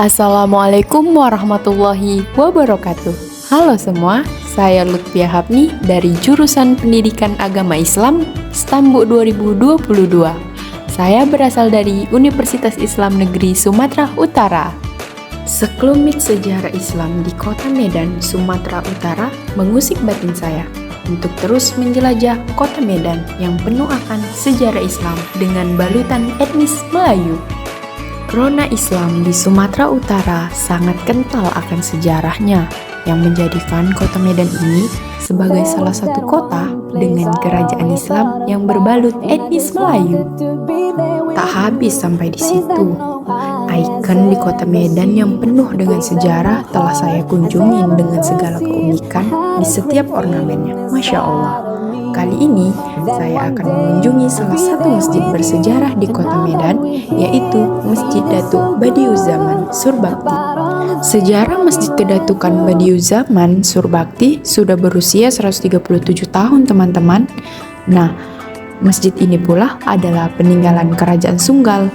Assalamualaikum warahmatullahi wabarakatuh. Halo semua, saya Lutfiah Hapni dari jurusan Pendidikan Agama Islam Stambuk 2022. Saya berasal dari Universitas Islam Negeri Sumatera Utara. Sekelumit sejarah Islam di kota Medan, Sumatera Utara mengusik batin saya untuk terus menjelajah kota Medan yang penuh akan sejarah Islam dengan balutan etnis Melayu. Rona Islam di Sumatera Utara sangat kental akan sejarahnya, yang menjadikan kota Medan ini sebagai salah satu kota dengan kerajaan Islam yang berbalut etnis Melayu. Tak habis sampai di situ, ikon di kota Medan yang penuh dengan sejarah telah saya kunjungi dengan segala keunikan di setiap ornamennya. Masya Allah. Kali ini saya akan mengunjungi salah satu masjid bersejarah di kota Medan, yaitu Masjid Datuk Badiuzzzaman Surbakti. Sejarah Masjid Kedatukan Badiuzzzaman Surbakti sudah berusia 137 tahun, teman-teman. Nah, masjid ini pula adalah peninggalan Kerajaan Sunggal.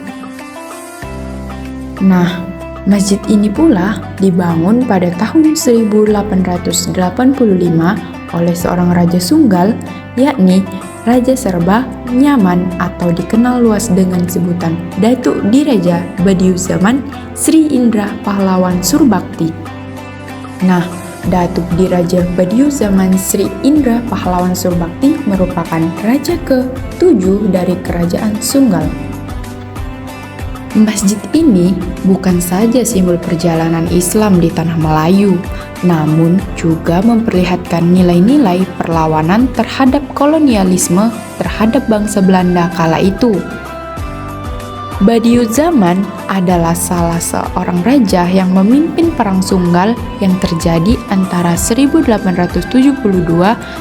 Nah, masjid ini pula dibangun pada tahun 1885 oleh seorang Raja Sunggal, yakni Raja Serba Nyaman atau dikenal luas dengan sebutan Datuk Diraja Badiuzzzaman Sri Indra Pahlawan Surbakti. Nah, Datuk Diraja Badiuzzzaman Sri Indra Pahlawan Surbakti merupakan raja ke-7 dari Kerajaan Sunggal. Masjid ini bukan saja simbol perjalanan Islam di tanah Melayu, namun juga memperlihatkan nilai-nilai perlawanan terhadap kolonialisme terhadap bangsa Belanda kala itu. Badiuzzzaman adalah salah seorang raja yang memimpin Perang Sunggal yang terjadi antara 1872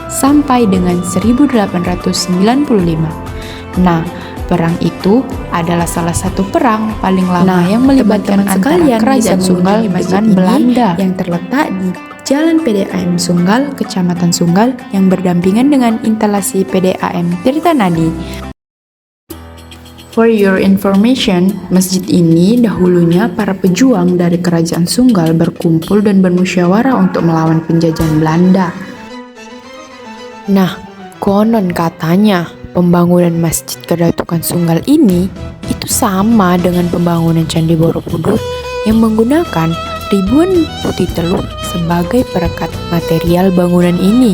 sampai dengan 1895. Nah, perang itu adalah salah satu perang paling lama yang melibatkan antara Kerajaan Sunggal dengan Belanda yang terletak di Jalan PDAM Sunggal, Kecamatan Sunggal yang berdampingan dengan instalasi PDAM Tirtanadi. For your information, masjid ini dahulunya para pejuang dari Kerajaan Sunggal berkumpul dan bermusyawarah untuk melawan penjajahan Belanda. Nah, konon katanya pembangunan Masjid Kedatukan Sunggal ini itu sama dengan pembangunan Candi Borobudur yang menggunakan ribuan putih telur sebagai perekat material bangunan ini.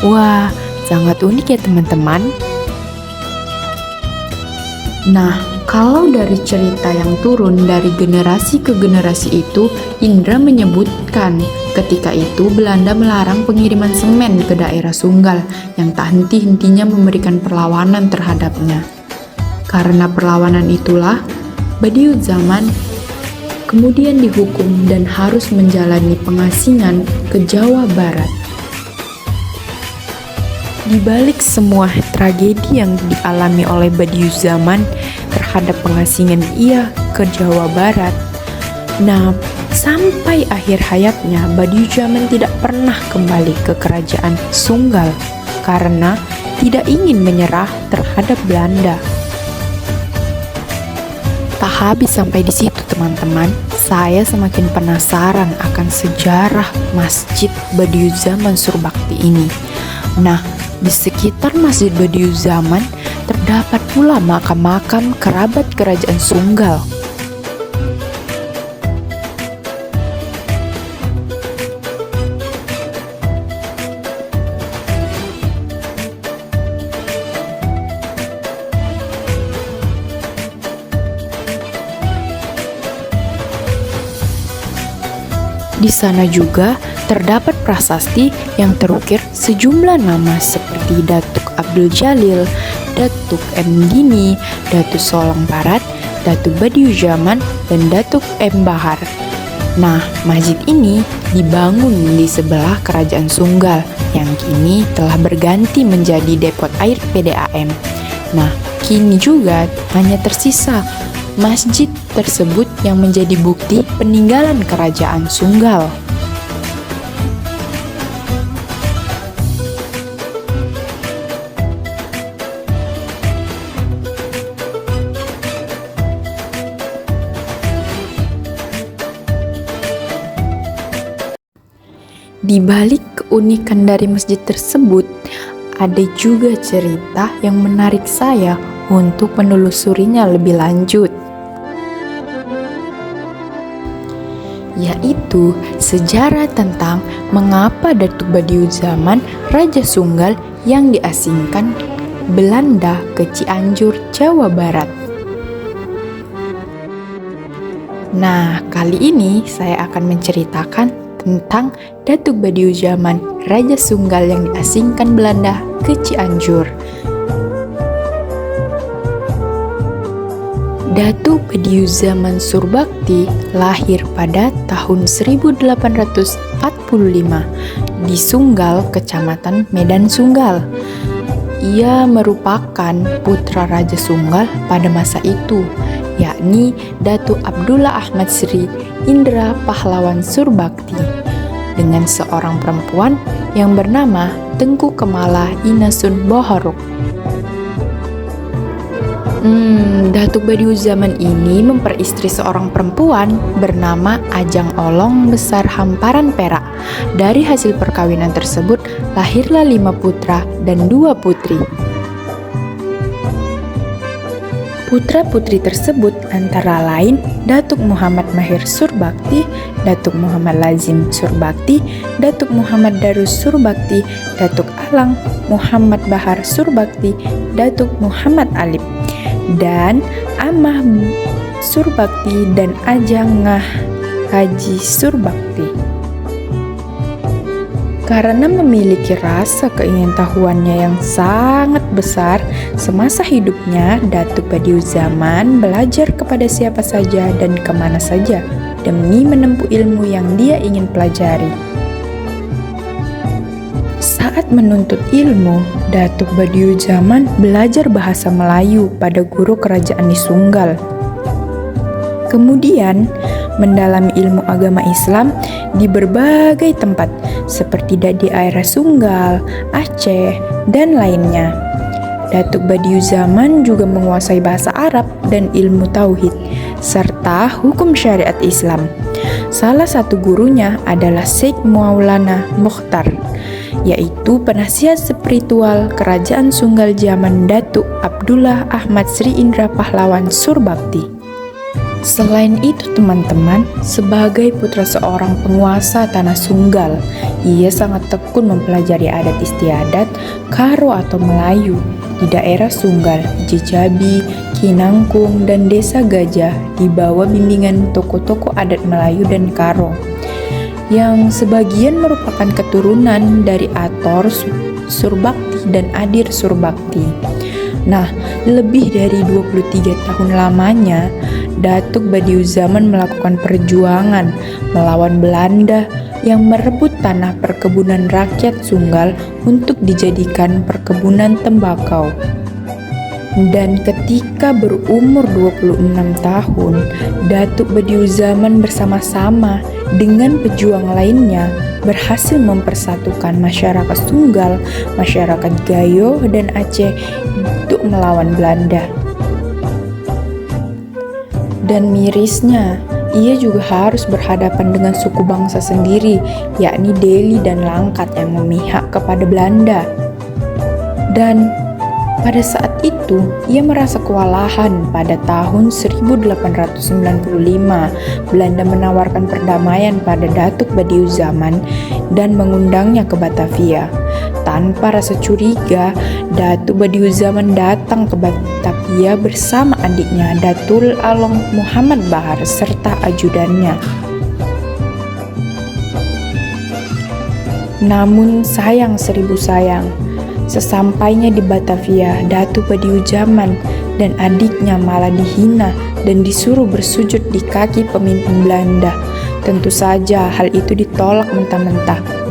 Wah, sangat unik ya teman-teman. Nah, kalau dari cerita yang turun dari generasi ke generasi itu, Indra menyebutkan ketika itu Belanda melarang pengiriman semen ke daerah Sunggal yang tak henti-hentinya memberikan perlawanan terhadapnya. Karena perlawanan itulah, Badiuzzzaman kemudian dihukum dan harus menjalani pengasingan ke Jawa Barat. Di balik semua tragedi yang dialami oleh Badiuzzzaman terhadap pengasingan ia ke Jawa Barat, nah, sampai akhir hayatnya Badiuzzzaman tidak pernah kembali ke Kerajaan Sunggal karena tidak ingin menyerah terhadap Belanda. Tak habis sampai di situ, teman-teman. Saya semakin penasaran akan sejarah Masjid Badiuzzzaman Surbakti ini. Nah, di sekitar Masjid Badiuzzzaman terdapat pula makam-makam kerabat Kerajaan Sunggal. Di sana juga terdapat prasasti yang terukir sejumlah nama seperti Datuk Abdul Jalil, Datuk M. Dini, Datuk Solong Barat, Datuk Badiuzzzaman, dan Datuk M. Bahar. Nah, masjid ini dibangun di sebelah Kerajaan Sunggal yang kini telah berganti menjadi depot air PDAM. Nah, kini juga hanya tersisa masjid tersebut yang menjadi bukti peninggalan Kerajaan Sunggal. Di balik keunikan dari masjid tersebut, ada juga cerita yang menarik saya untuk menelusurinya lebih lanjut, yaitu sejarah tentang mengapa Datuk Badiuzzamanan Raja Sunggal yang diasingkan Belanda ke Cianjur, Jawa Barat. Nah, kali ini saya akan menceritakan tentang Datuk Badiuzzamanan Raja Sunggal yang diasingkan Belanda ke Cianjur. Datuk Badiuzzamanan Surbakti lahir pada tahun 1845 di Sunggal, Kecamatan Medan Sunggal. Ia merupakan putra Raja Sunggal pada masa itu, yakni Datuk Abdullah Ahmad Sri Indra Pahlawan Surbakti, dengan seorang perempuan yang bernama Tengku Kemala Inasun Bohoruk. Datuk Badiuzzamanan ini memperistri seorang perempuan bernama Ajang Olong Besar Hamparan Perak. Dari hasil perkawinan tersebut lahirlah 5 putra dan 2 putri. Putra-putri tersebut antara lain Datuk Muhammad Mahir Surbakti, Datuk Muhammad Lazim Surbakti, Datuk Muhammad Darus Surbakti, Datuk Alang Muhammad Bahar Surbakti, Datuk Muhammad Alip, dan Amah Surbakti dan Ajang Ngah Haji Surbakti. Karena memiliki rasa keingintahuannya yang sangat besar, semasa hidupnya Datuk Badiuzzamanan belajar kepada siapa saja dan kemana saja demi menempuh ilmu yang dia ingin pelajari. Saat menuntut ilmu, Datuk Badiuzzamanan belajar bahasa Melayu pada guru kerajaan di Sunggal. Kemudian, mendalami ilmu agama Islam di berbagai tempat seperti di daerah Sunggal, Aceh, dan lainnya. Datuk Badiuzzamanan juga menguasai bahasa Arab dan ilmu tauhid serta hukum syariat Islam. Salah satu gurunya adalah Syekh Maulana Mukhtar, yaitu penasihat spiritual kerajaan Sunggal zaman Datuk Abdullah Ahmad Sri Indra Pahlawan Surbakti. Selain itu teman-teman, sebagai putra seorang penguasa tanah Sunggal, ia sangat tekun mempelajari adat istiadat Karo atau Melayu di daerah Sunggal, Jejabi, Kinangkung, dan Desa Gajah di bawah bimbingan tokoh-tokoh adat Melayu dan Karo, yang sebagian merupakan keturunan dari Ator Surbakti dan Adir Surbakti. Nah, lebih dari 23 tahun lamanya, Datuk Badiuzzamanan melakukan perjuangan melawan Belanda yang merebut tanah perkebunan rakyat Sunggal untuk dijadikan perkebunan tembakau. Dan ketika berumur 26 tahun, Datuk Badiuzzamanan bersama-sama dengan pejuang lainnya berhasil mempersatukan masyarakat Sunggal, masyarakat Gayo, dan Aceh untuk melawan Belanda. Dan mirisnya, ia juga harus berhadapan dengan suku bangsa sendiri, yakni Deli dan Langkat yang memihak kepada Belanda. Dan pada saat itu, ia merasa kewalahan. Pada tahun 1895, Belanda menawarkan perdamaian pada Datuk Badiuzzamanan dan mengundangnya ke Batavia. Tanpa rasa curiga, Datuk Badiuzzamanan datang ke Batavia bersama adiknya Datul Along Muhammad Bahar serta ajudannya. Namun sayang seribu sayang, sesampainya di Batavia, Datuk Badiuzzamanan dan adiknya malah dihina dan disuruh bersujud di kaki pemimpin Belanda. Tentu saja hal itu ditolak mentah-mentah.